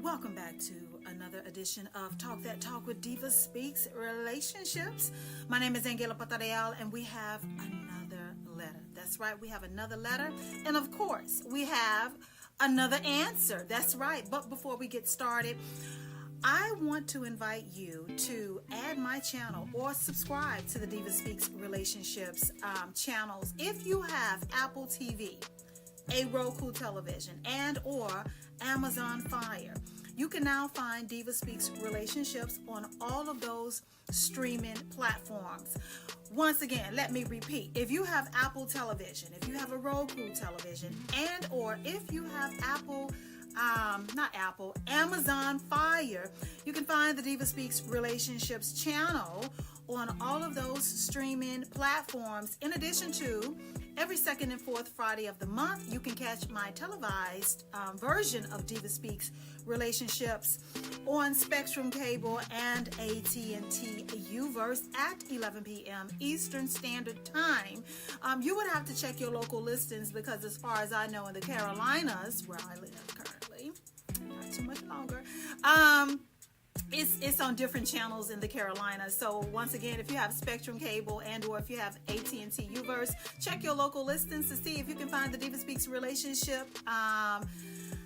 Welcome back to another edition of Talk That Talk with DivaSpeaks Relationships. My name is AnGala, Portorreal, and we have another letter. That's right, we have another letter. And of course, we have another answer. That's right. But before we get started, I want to invite you to add my channel or subscribe to the DivaSpeaks Relationships channels if you have Apple TV, a Roku television, and or Amazon Fire. You can now find DivaSpeaks Relationships on all of those streaming platforms. Once again, let me repeat. If you have Apple television, if you have a Roku television, and or if you have Amazon Fire, you can find the DivaSpeaks Relationships channel on all of those streaming platforms. In addition to every second and fourth Friday of the month, you can catch my televised version of DivaSpeaks Relationships on Spectrum Cable and AT&T Uverse at 11 p.m. Eastern Standard Time. You would have to check your local listings because as far as I know, in the Carolinas, where I live currently, not too much longer, it's on different channels in the Carolinas. So once again, if you have Spectrum Cable and or if you have AT&T Uverse, check your local listings to see if you can find the DivaSpeaks Relationship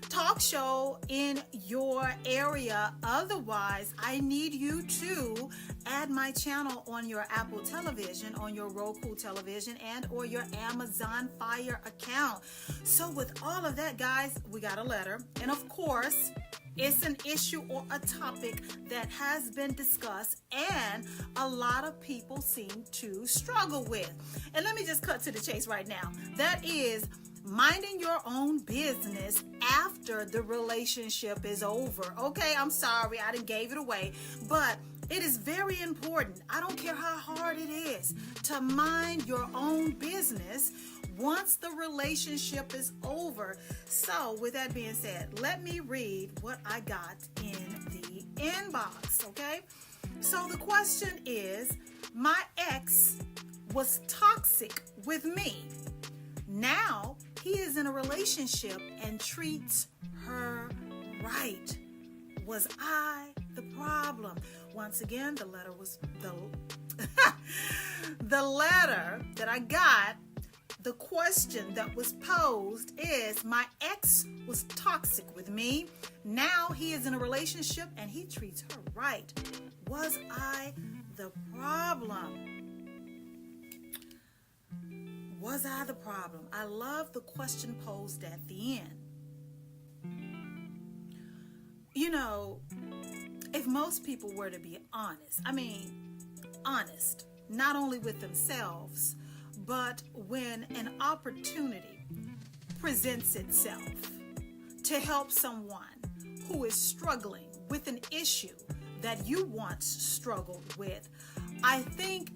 talk show in your area. Otherwise, I need you to add my channel on your Apple television, on your Roku television, and or your Amazon Fire account. So with all of that, guys, we got a letter. And of course, it's an issue or a topic that has been discussed and a lot of people seem to struggle with. And let me just cut to the chase right now. That is minding your own business after the relationship is over. Okay, I'm sorry, I done gave it away, but it is very important. I don't care how hard it is to mind your own business once the relationship is over. So with that being said, let me read what I got in the inbox, okay? So the question is, my ex was toxic with me. Now he is in a relationship and treats her right. Was I the problem? Once again, the letter was the letter that I got. The question that was posed is, my ex was toxic with me. Now he is in a relationship and he treats her right. Was I the problem? Was I the problem? I love the question posed at the end. You know, if most people were to be honest, honest, not only with themselves, but when an opportunity presents itself to help someone who is struggling with an issue that you once struggled with, I think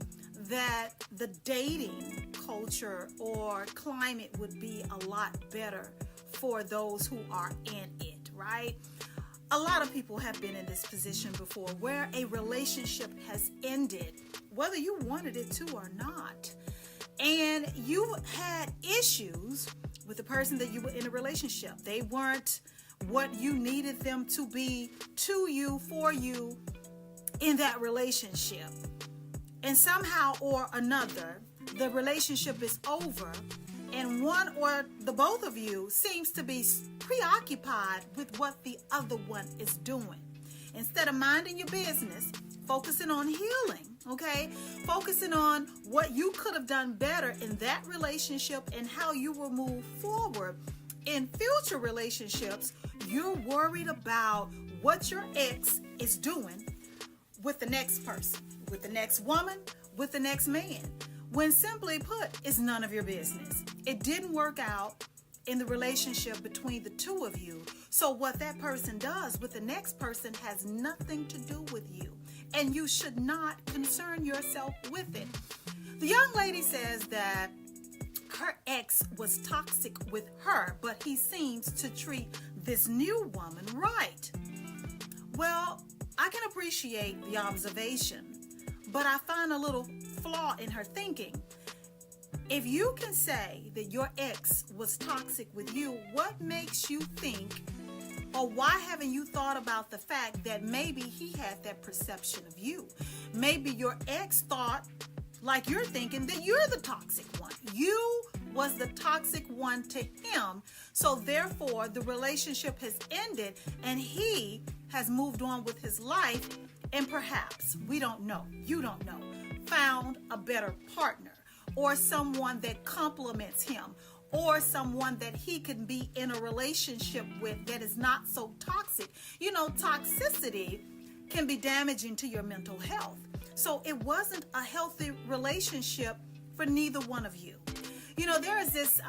that the dating culture or climate would be a lot better for those who are in it, right? A lot of people have been in this position before where a relationship has ended, whether you wanted it to or not. And you had issues with the person that you were in a relationship. They weren't what you needed them to be to you, for you in that relationship. And somehow or another, the relationship is over and one or the both of you seems to be preoccupied with what the other one is doing. Instead of minding your business, focusing on healing, okay? Focusing on what you could have done better in that relationship and how you will move forward in future relationships, you're worried about what your ex is doing with the next person, with the next woman, with the next man. When simply put, it's none of your business. It didn't work out in the relationship between the two of you. So what that person does with the next person has nothing to do with you. And you should not concern yourself with it. The young lady says that her ex was toxic with her, but he seems to treat this new woman right. Well, I can appreciate the observation, but I find a little flaw in her thinking. If you can say that your ex was toxic with you, what makes you think Or why haven't you thought about the fact that maybe he had that perception of you? Maybe your ex thought, like you're thinking, that you're the toxic one. You was the toxic one to him. So therefore, the relationship has ended and he has moved on with his life. And perhaps, we don't know, you don't know, found a better partner or someone that complements him, or someone that he can be in a relationship with that is not so toxic. You know, toxicity can be damaging to your mental health. So it wasn't a healthy relationship for neither one of you. You know, there is this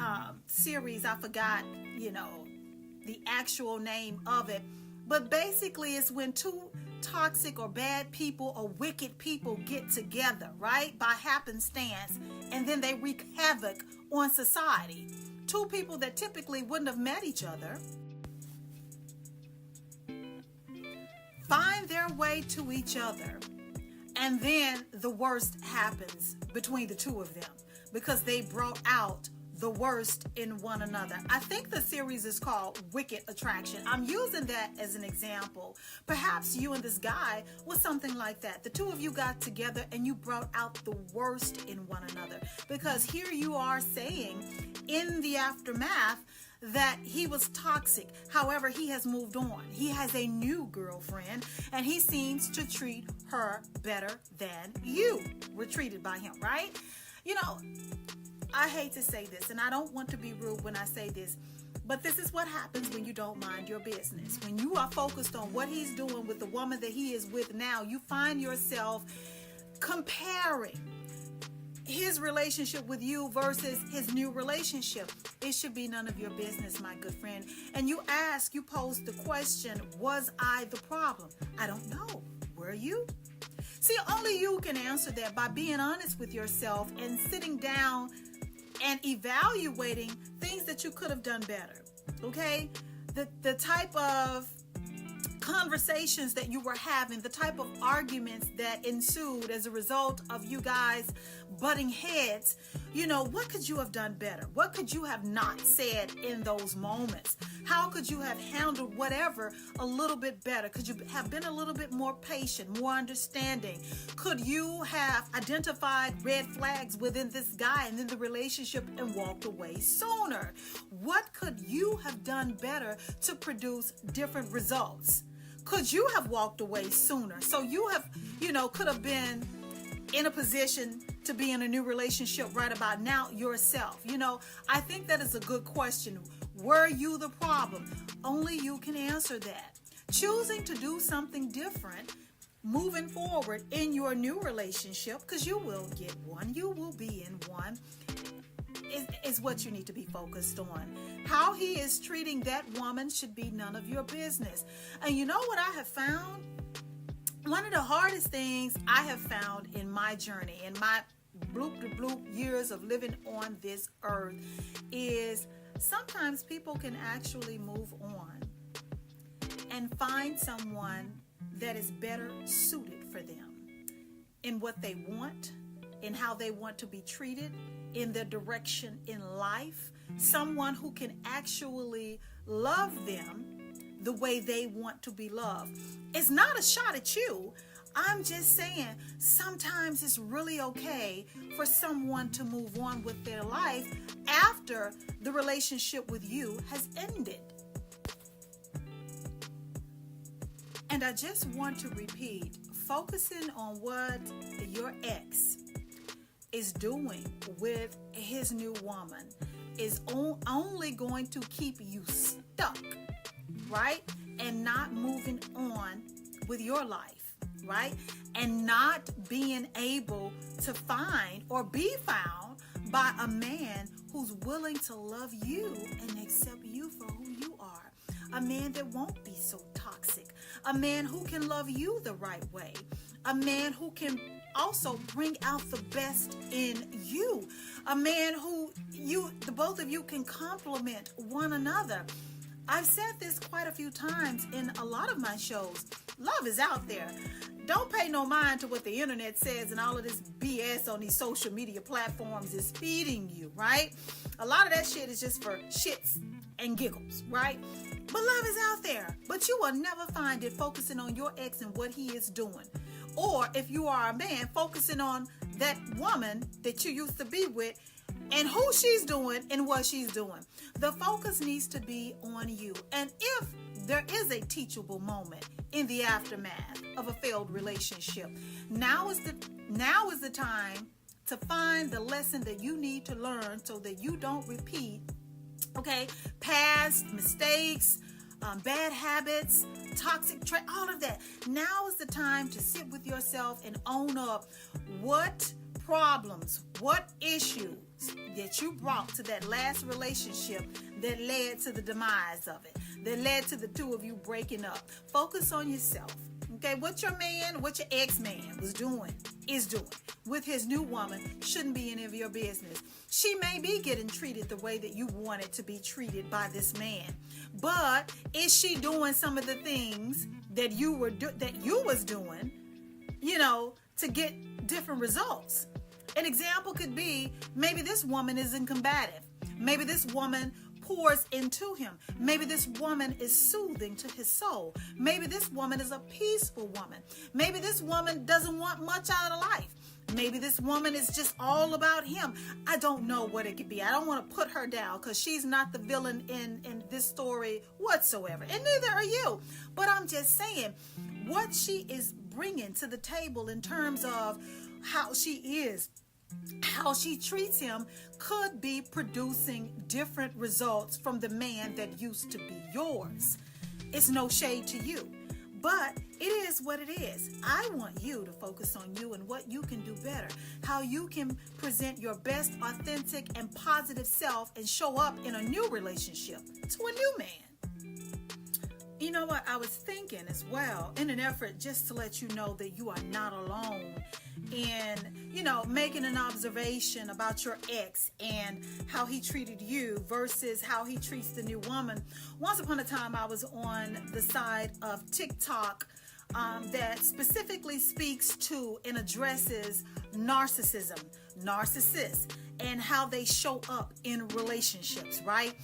series, I forgot, the actual name of it, but basically it's when two toxic or bad people or wicked people get together, right, by happenstance, and then they wreak havoc on society. Two people that typically wouldn't have met each other find their way to each other, and then the worst happens between the two of them because they brought out the worst in one another. I think the series is called Wicked Attraction. I'm using that as an example. Perhaps you and this guy was something like that. The two of you got together and you brought out the worst in one another, because here you are saying in the aftermath that he was toxic. However, he has moved on. He has a new girlfriend and he seems to treat her better than you were treated by him, right? You know, I hate to say this, and I don't want to be rude when I say this, but this is what happens when you don't mind your business. When you are focused on what he's doing with the woman that he is with now, you find yourself comparing his relationship with you versus his new relationship. It should be none of your business, my good friend. And you pose the question, was I the problem? I don't know. Were you? See, only you can answer that by being honest with yourself and sitting down and evaluating things that you could have done better. Okay? The type of conversations that you were having, the type of arguments that ensued as a result of you guys butting heads, what could you have done better? What could you have not said in those moments? How could you have handled whatever a little bit better? Could you have been a little bit more patient, more understanding? Could you have identified red flags within this guy and in the relationship and walked away sooner? What could you have done better to produce different results? Could you have walked away sooner? So you have, could have been in a position to be in a new relationship right about now yourself. I think that is a good question. Were you the problem? Only you can answer that. Choosing to do something different moving forward in your new relationship, because you will get one, you will be in one, is what you need to be focused on. How he is treating that woman should be none of your business. And you know what I have found? One of the hardest things I have found in my journey, in my bloop years of living on this earth, is sometimes people can actually move on and find someone that is better suited for them in what they want, in how they want to be treated, in their direction in life. Someone who can actually love them the way they want to be loved. It's not a shot at you. I'm just saying, sometimes it's really okay for someone to move on with their life after the relationship with you has ended. And I just want to repeat, focusing on what your ex is doing with his new woman is only going to keep you stuck, right? And not moving on with your life, right? And not being able to find or be found by a man who's willing to love you and accept you for who you are. A man that won't be so toxic. A man who can love you the right way. A man who can also bring out the best in you. A man who the both of you can complement one another. I've said this quite a few times in a lot of my shows. Love is out there. Don't pay no mind to what the internet says and all of this BS on these social media platforms is feeding you, right? A lot of that shit is just for shits and giggles, right? But love is out there. But you will never find it focusing on your ex and what he is doing. Or if you are a man, focusing on that woman that you used to be with and who she's doing and what she's doing. The focus needs to be on you. And if there is a teachable moment in the aftermath of a failed relationship, now is the time to find the lesson that you need to learn so that you don't repeat, past mistakes, bad habits, toxic trait, all of that. Now is the time to sit with yourself and own up what problems, what issues that you brought to that last relationship that led to the demise of it, that led to the two of you breaking up. Focus on yourself. Okay, what your ex-man is doing with his new woman shouldn't be any of your business. She may be getting treated the way that you wanted to be treated by this man, but is she doing some of the things that you was doing, to get different results? An example could be, maybe this woman isn't combative. Maybe this woman pours into him. Maybe this woman is soothing to his soul. Maybe this woman is a peaceful woman. Maybe this woman doesn't want much out of life. Maybe this woman is just all about him. I don't know what it could be. I don't want to put her down because she's not the villain in this story whatsoever. And neither are you. But I'm just saying, what she is bringing to the table in terms of how she is, how she treats him, could be producing different results from the man that used to be yours. It's no shade to you, but it is what it is. I want you to focus on you and what you can do better, how you can present your best, authentic, and positive self and show up in a new relationship to a new man. You know what? I was thinking as well, in an effort just to let you know that you are not alone in, making an observation about your ex and how he treated you versus how he treats the new woman. Once upon a time, I was on the side of TikTok that specifically speaks to and addresses narcissism, narcissists, and how they show up in relationships, right?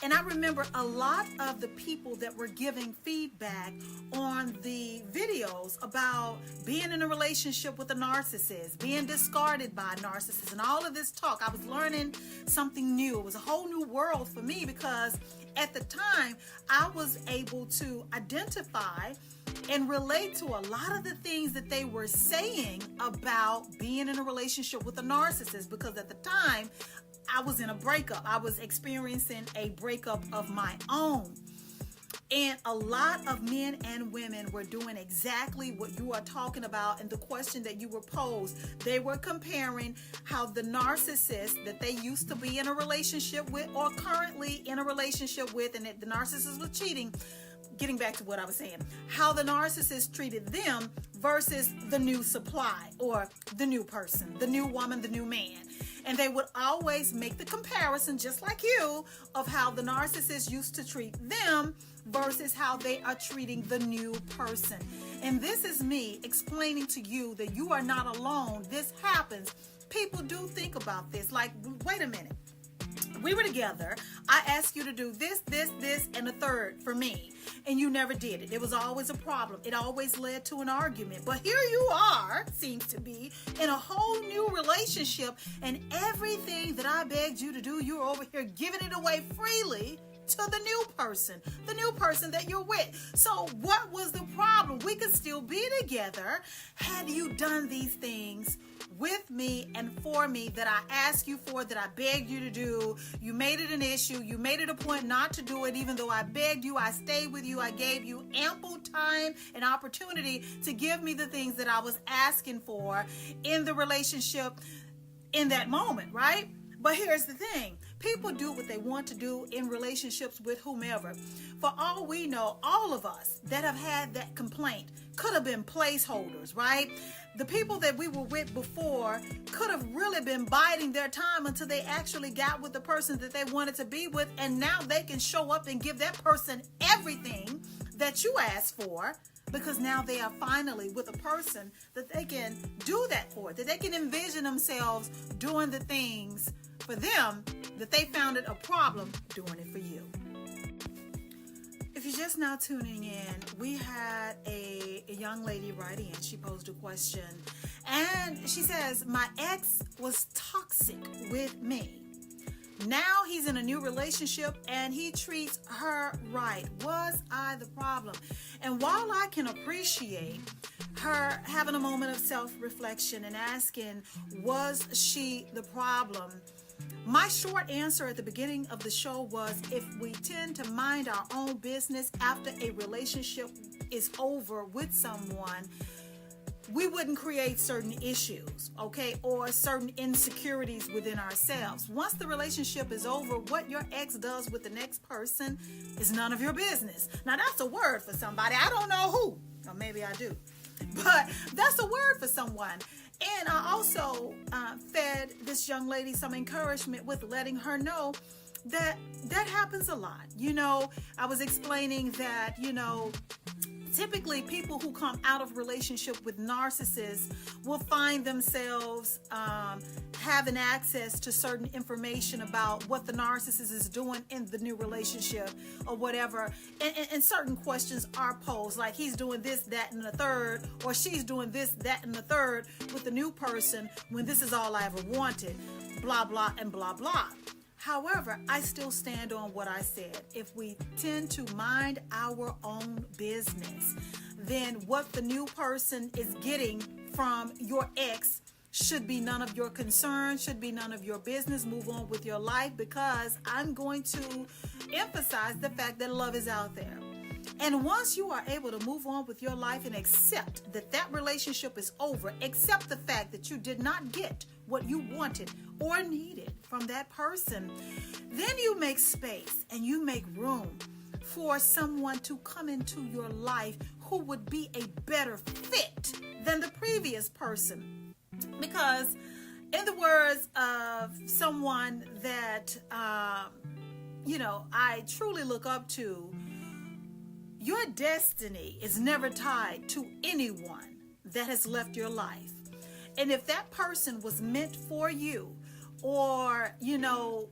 And I remember a lot of the people that were giving feedback on the videos about being in a relationship with a narcissist, being discarded by a narcissist, and all of this talk. I was learning something new. It was a whole new world for me because at the time I was able to identify and relate to a lot of the things that they were saying about being in a relationship with a narcissist, because at the time I was in a breakup. I was experiencing a breakup of my own. And a lot of men and women were doing exactly what you are talking about. And the question that you were posed, they were comparing how the narcissist that they used to be in a relationship with or currently in a relationship with, and the narcissist was cheating. Getting back to what I was saying, how the narcissist treated them versus the new supply or the new person, the new woman, the new man. And they would always make the comparison, just like you, of how the narcissist used to treat them versus how they are treating the new person. And this is me explaining to you that you are not alone. This happens. People do think about this. Like, wait a minute. We were together. I asked you to do this, and a third for me. And you never did it. It was always a problem. It always led to an argument. But here you are, seems to be, in a whole new relationship. And everything that I begged you to do, you're over here giving it away freely to the new person that you're with. So what was the problem? We could still be together had you done these things with me and for me that I asked you for, that I begged you to do. You made it an issue. You made it a point not to do it, even though I begged you. I stayed with you. I gave you ample time and opportunity to give me the things that I was asking for in the relationship in that moment, right? But here's the thing. People do what they want to do in relationships with whomever. For all we know, all of us that have had that complaint could have been placeholders, right? The people that we were with before could have really been biding their time until they actually got with the person that they wanted to be with, and now they can show up and give that person everything that you asked for, because now they are finally with a person that they can do that for, that they can envision themselves doing the things for. for them that they found it a problem doing it for you. just now tuning in, we had a young lady write in. She posed a question, and she says, my ex was toxic with me. Now he's in a new relationship and he treats her right. Was I the problem? And while I can appreciate her having a moment of self-reflection and asking, was she the problem? My short answer at the beginning of the show was, if we tend to mind our own business after a relationship is over with someone, we wouldn't create certain issues, okay, or certain insecurities within ourselves. Once the relationship is over, what your ex does with the next person is none of your business. Now, that's a word for somebody. I don't know who, or maybe I do, but that's a word for someone. And I also fed this young lady some encouragement with letting her know that that happens a lot. You know, I was explaining that, you know, typically people who come out of relationship with narcissists will find themselves having access to certain information about what the narcissist is doing in the new relationship or whatever. And certain questions are posed, like he's doing this, that, and the third, or she's doing this, that, and the third with the new person when this is all I ever wanted, blah, blah, and blah, blah. However, I still stand on what I said. If we tend to mind our own business, then what the new person is getting from your ex should be none of your concern, should be none of your business. Move on with your life, because I'm going to emphasize the fact that love is out there. And once you are able to move on with your life and accept that that relationship is over, accept the fact that you did not get what you wanted or needed from that person, then you make space and you make room for someone to come into your life who would be a better fit than the previous person. Because in the words of someone that, I truly look up to, your destiny is never tied to anyone that has left your life. And if that person was meant for you, or,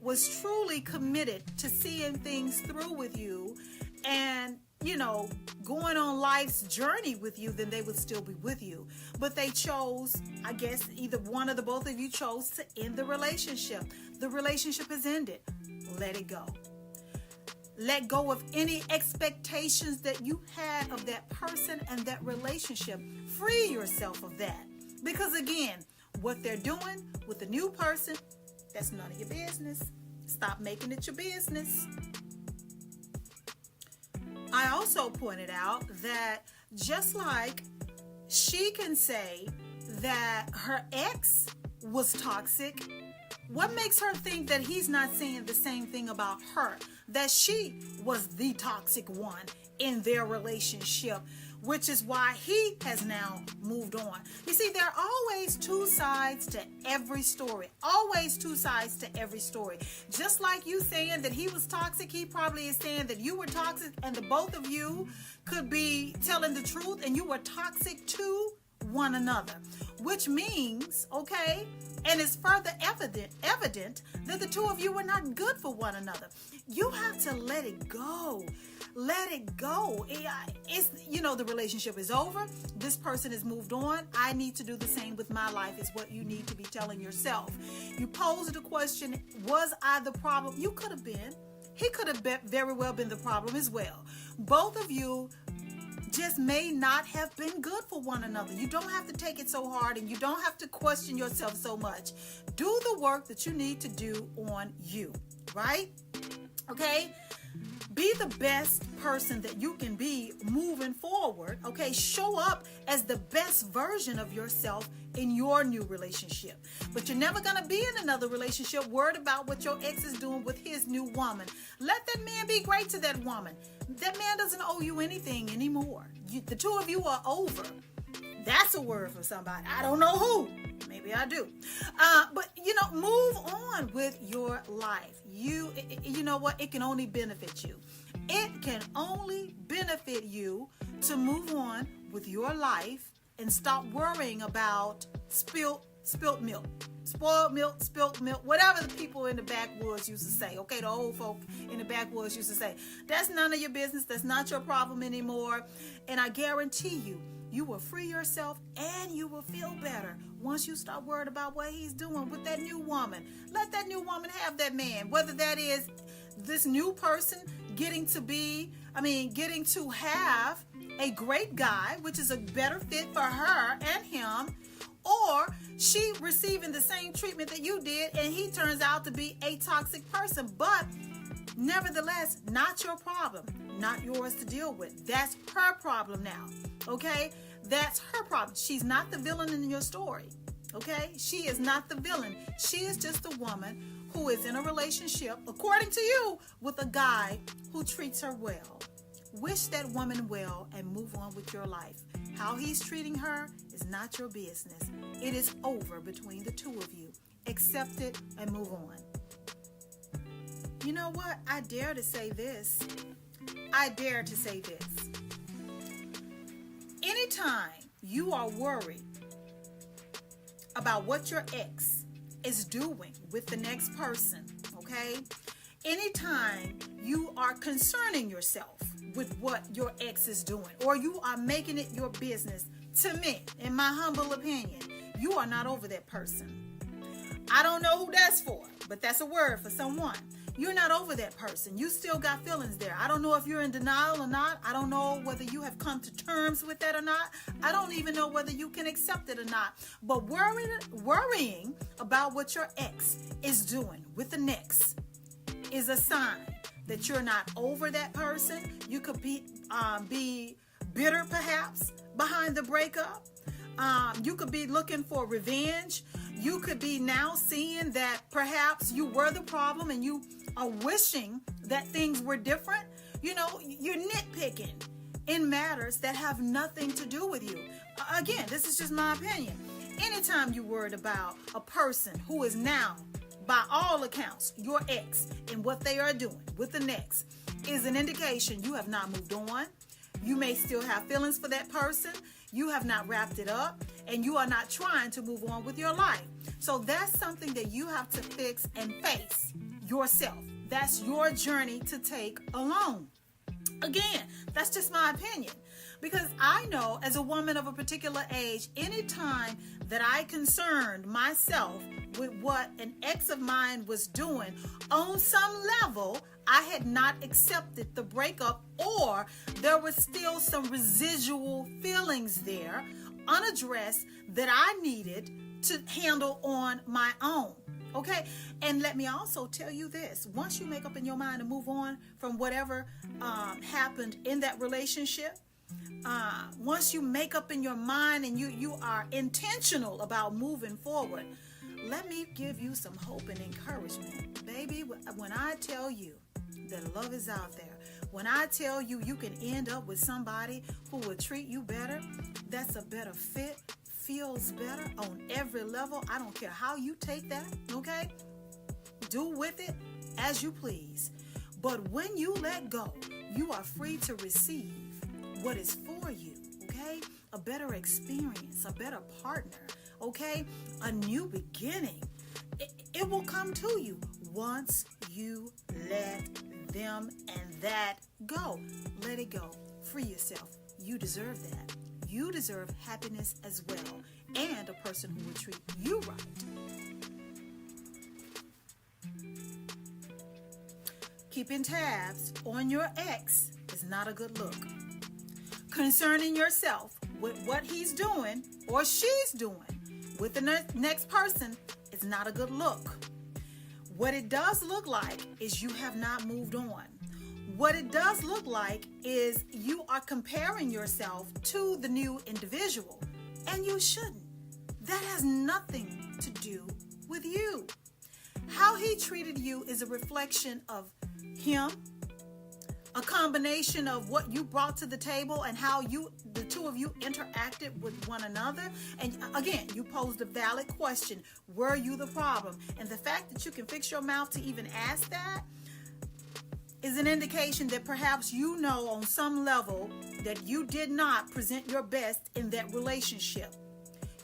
was truly committed to seeing things through with you and, going on life's journey with you, then they would still be with you. But they chose, I guess, either one of the both of you chose to end the relationship. The relationship has ended. Let it go. Let go of any expectations that you had of that person and that relationship. Free yourself of that. Because again, what they're doing with the new person, that's none of your business. Stop making it your business. I also pointed out that just like she can say that her ex was toxic, what makes her think that he's not saying the same thing about her? That she was the toxic one in their relationship, which is why he has now moved on. You see, there are always two sides to every story. Always two sides to every story. Just like you saying that he was toxic, he probably is saying that you were toxic, and the both of you could be telling the truth and you were toxic to one another. Which means, okay, and it's further evident that the two of you were not good for one another. You have to let it go. Let it go. It's, the relationship is over. This person has moved on. I need to do the same with my life, is what you need to be telling yourself. You posed the question, was I the problem? You could have been. He could have very well been the problem as well. Both of you just may not have been good for one another. You don't have to take it so hard, and you don't have to question yourself so much. Do the work that you need to do on you, right? Okay? Be the best person that you can be moving forward, okay? Show up as the best version of yourself in your new relationship. But you're never going to be in another relationship worried about what your ex is doing with his new woman. Let that man be great to that woman. That man doesn't owe you anything anymore. The two of you are over. That's a word from somebody. I don't know who. Maybe I do. But, move on with your life. You know what? It can only benefit you. It can only benefit you to move on with your life and stop worrying about spilt spilt milk. Spoiled milk, spilt milk, whatever the people in the backwoods used to say, okay, the old folk in the backwoods used to say. That's none of your business. That's not your problem anymore. And I guarantee you, you will free yourself and you will feel better once you start worried about what he's doing with that new woman. Let that new woman have that man, whether that is this new person getting to have a great guy, which is a better fit for her and him, or she receiving the same treatment that you did and he turns out to be a toxic person. But nevertheless, not your problem, not yours to deal with. That's her problem now, okay? That's her problem. She's not the villain in your story, okay? She is not the villain. She is just a woman who is in a relationship, according to you, with a guy who treats her well. Wish that woman well and move on with your life. How he's treating her is not your business. It is over between the two of you. Accept it and move on. You know what? I dare to say this. Anytime you are worried about what your ex is doing with the next person, okay? Anytime you are concerning yourself with what your ex is doing, or you are making it your business, to me, in my humble opinion, you are not over that person. I don't know who that's for, but that's a word for someone. You're not over that person. You still got feelings there. I don't know if you're in denial or not. I don't know whether you have come to terms with that or not. I don't even know whether you can accept it or not. But worrying about what your ex is doing with the next is a sign that you're not over that person. You could be bitter, perhaps, behind the breakup. You could be looking for revenge. You could be now seeing that perhaps you were the problem and you are wishing that things were different. You know, you're nitpicking in matters that have nothing to do with you. Again, this is just my opinion. Anytime you're worried about a person who is now, by all accounts, your ex and what they are doing with the next is an indication you have not moved on. You may still have feelings for that person. You have not wrapped it up and you are not trying to move on with your life. So that's something that you have to fix and face yourself. That's your journey to take alone. Again, that's just my opinion. Because I know as a woman of a particular age, anytime that I concerned myself with what an ex of mine was doing, on some level, I had not accepted the breakup, or there was still some residual feelings there, unaddressed, that I needed to handle on my own. Okay? And let me also tell you this. Once you make up in your mind to move on from whatever happened in that relationship, once you make up in your mind and you are intentional about moving forward, let me give you some hope and encouragement. Baby, when I tell you that love is out there, when I tell you you can end up with somebody who will treat you better, that's a better fit, feels better on every level. I don't care how you take that, okay? Do with it as you please. But when you let go, you are free to receive what is for you, okay? A better experience, a better partner, okay? A new beginning. It will come to you once you let them and that go. Let it go. Free yourself. You deserve that. You deserve happiness as well, and a person who will treat you right. Keeping tabs on your ex is not a good look. Concerning yourself with what he's doing or she's doing with the next person is not a good look. What it does look like is you have not moved on. What it does look like is you are comparing yourself to the new individual, and you shouldn't. That has nothing to do with you. How he treated you is a reflection of him, a combination of what you brought to the table and how the two of you interacted with one another. And again, you posed a valid question. Were you the problem? And the fact that you can fix your mouth to even ask that is an indication that perhaps you know on some level that you did not present your best in that relationship.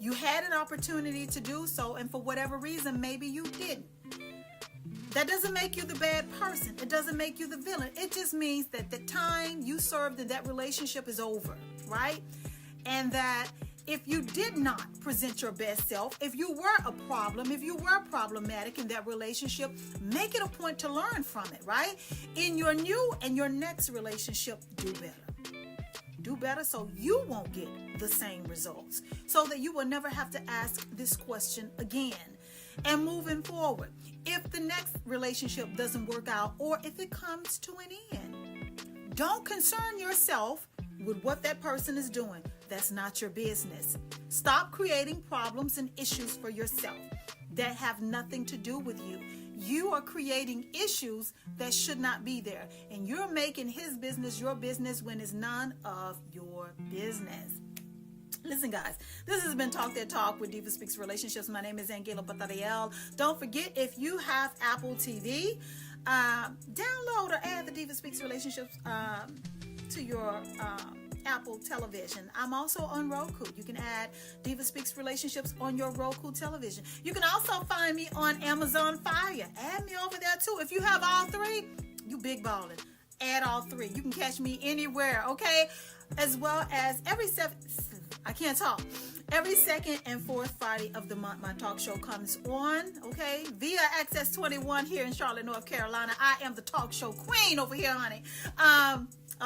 You had an opportunity to do so, and for whatever reason, maybe you didn't. That doesn't make you the bad person. It doesn't make you the villain. It just means that the time you served in that relationship is over, right? And that if you did not present your best self, if you were a problem, if you were problematic in that relationship, make it a point to learn from it, right? In your new and your next relationship, do better. Do better so you won't get the same results, so that you will never have to ask this question again. And moving forward, if the next relationship doesn't work out, or if it comes to an end, don't concern yourself with what that person is doing. That's not your business. Stop creating problems and issues for yourself that have nothing to do with you. You are creating issues that should not be there, and you're making his business your business when it's none of your business. Listen, guys, this has been Talk That Talk with DivaSpeaks Relationships. My name is AnGala Portorreal. Don't forget, if you have Apple TV, download or add the DivaSpeaks Relationships to your Apple television. I'm also on Roku. You can add DivaSpeaks Relationships on your Roku television. You can also find me on Amazon Fire. Add me over there too. If you have all three, you big ballin'. Add all three. You can catch me anywhere, okay? As well as every second and fourth Friday of the month, my talk show comes on, okay? Via Access 21 here in Charlotte, North Carolina. I am the talk show queen over here, honey.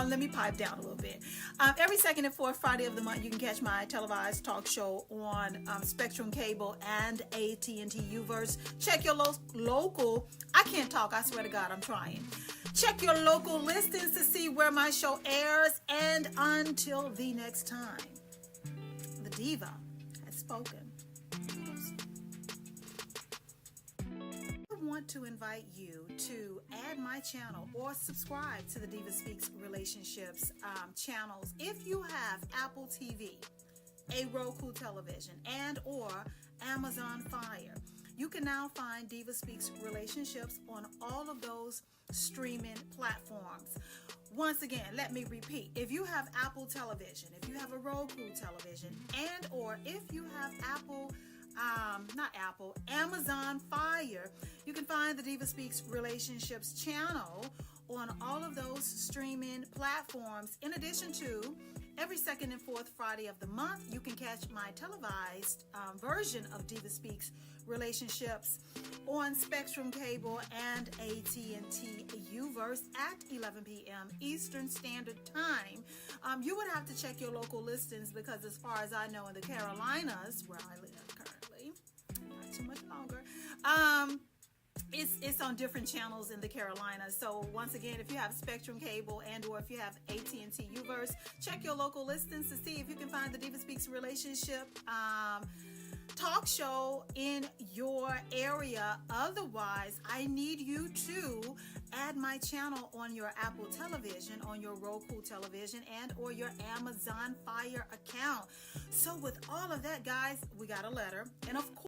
Let me pipe down a little bit. Every second and fourth Friday of the month, you can catch my televised talk show on Spectrum Cable and AT&T Uverse. Check your local. I can't talk. I swear to God, I'm trying. Check your local listings to see where my show airs. And until the next time, the Diva has spoken. I want to invite you to add my channel or subscribe to the DivaSpeaks Relationships channels if you have Apple TV, a Roku television, and or Amazon Fire. You can now find DivaSpeaks Relationships on all of those streaming platforms. Once again, let me repeat. If you have Apple television, if you have a Roku television, and or if you have Amazon Fire, you can find the DivaSpeaks Relationships channel on all of those streaming platforms. In addition to, every second and fourth Friday of the month, you can catch my televised version of DivaSpeaks Relationships on Spectrum Cable and AT&T Uverse at 11 p.m. Eastern Standard Time. You would have to check your local listings, because as far as I know, in the Carolinas, where I live currently, not too much longer, it's on different channels in the Carolinas. So once again, if you have Spectrum Cable and or if you have AT&T Uverse, check your local listings to see if you can find the DivaSpeaks Relationship talk show in your area. Otherwise, I need you to add my channel on your Apple television, on your Roku television, and or your Amazon Fire account. So with all of that, guys, we got a letter, and of course,